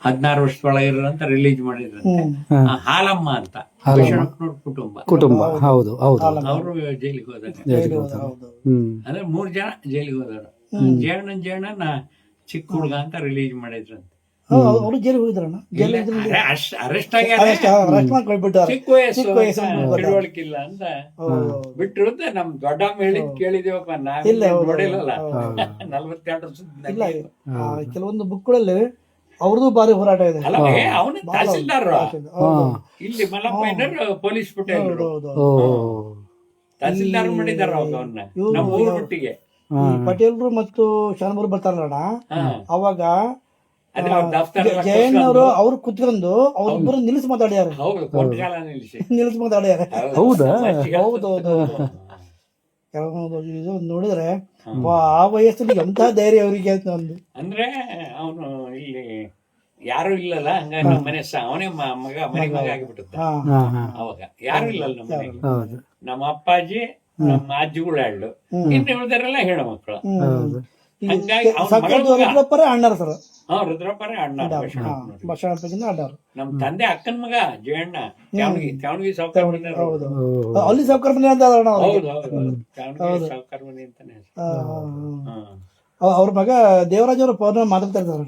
16 ವರ್ಷದೊಳಗಿರೋಂತ release ಮಾಡಿದ್ರಂತೆ. ಹಾಲಮ್ಮ ಅಂತ ಬಸವಣ್ಣಪ್ಪನವ್ರ ಕುಟುಂಬ. ಹೌದು ಹೌದು. ಅವರು ಜೈಲಿಗೆ ಹೋದಾಗ ಅಂದ್ರೆ 3 ಜನ ಜೈಲಿಗೆ ಹೋದವರು. ಜೇಣನ್ ಚಿಕ್ಕ ಹುಡುಗ ಅಂತ ರಿಲೀಸ್ ಮಾಡಿದ್ರಂತೆ. ಅವರು ಜೈಲಿಗೆ ಹೋಗಿದ್ರಣ್ಣ. ಅರೆಸ್ಟ್ ಆಗ್ಯಾರ, ಚಿಕ್ಕ ವಯಸ್ಸು ತಿಳುವಳಿಕಿಲ್ಲ ಅಂತ ಬಿಟ್ರು ಅಂತ ನಮ್ ದೊಡ್ಡಮ್ಮ ಹೇಳಿದ್ ಕೇಳಿದೇವಪ್ಪ, ನಾವಿಲ್ಲ ನೋಡಿಲ್ಲಲ್ಲ. 42 ವರ್ಷದ ಕೆಲವೊಂದು ಬುಕ್ಗಳಲ್ಲಿ ಅವ್ರದ್ದು ಬಾರಿ ಹೋರಾಟ ಇದೆ. ಅಲ್ಲ, ಅವನು ತಹಸೀಲ್ದಾರ್ ಇಲ್ಲಿ ಮಲ್ಲಪ್ಪಯ್ಯನವರು ಪೊಲೀಸ್ ಪಟೇಲರು ತಹಸೀಲ್ದಾರ್ ಮಾಡಿದಾರ ಅವನ್ನ ನಮ್ಮ ಊರ ಮಟ್ಟಿಗೆ. ಪಟೇಲ್ರು ಮತ್ತು ಶಾನಬರು ಬರ್ತಾರಲ್ಲ ಅವಾಗ ಜಯಣ್ಣವರು ಅವ್ರು ಕುತ್ಕೊಂಡು ಅವ್ರಿಬ್ಬರು ನಿಲ್ಲಿಸಿ ಮಾತಾಡ್ಯಾರ. ನಿಲ್ಲಿಸಿ ಮಾತಾಡ್ಯಾರ. ಹೌದಾ? ಹೌದೌದು. ಇದು ನೋಡಿದ್ರೆ ಆ ವಯಸ್ಸಲ್ಲಿ ಎಂತ ಧೈರ್ಯ ಅವರಿಗೆ ಅಂತ ಒಂದು. ಅಂದ್ರೆ ಅವನು ಇಲ್ಲಿ ಯಾರು ಇಲ್ಲಲ್ಲ, ಹಂಗಾಗಿ ನಮ್ಮ ಮನೆ ಅವನೇ ಮಗ ಆಗಿಬಿಡುತ್ತೆ. ಅವಾಗ ಯಾರು ಇಲ್ಲಲ್ಲ ನಮ್ಮ ಮನೆಗೆ. ನಮ್ಮ ಅಪ್ಪಾಜಿ, ನಮ್ಮ ಅಜ್ಜಿಗಳು 2, ಇನ್ನು ಉಳಿದಾರೆಲ್ಲ ಹೆಣ್ಣು ಮಕ್ಕಳು. ಹಂಗಾಗಿ ರುದ್ರಪ್ಪರೇ ಅಣ್ಣಾರ ಸರ್. ರುದ್ರಪ್ಪರೇ ಅಣ್ಣ. ಬಸವಣ್ಣಪ್ಪಗಿಂತ ಅಣ್ಣಾರು. ನಮ್ ತಂದೆ ಅಕ್ಕನ ಮಗ ಜಯಣ್ಣ ತ್ಯಾವಣಗಿ ಸಾವುಕಾರ ಮನೆ. ಅಲ್ಲಿ ಸಾವುಕಾರ ಮನೆ ಅಂತ. ಹೌದು ಹೌದು, ಸಾವುಕಾರ ಮನೆ ಅಂತಾನೆ. ಅವ್ರ ಮಗ ದೇವರಾಜ್ ಅವರು ಫೋನ್ ಮಾತಾಡ್ತಾ ಇರ್ತಾರೆ.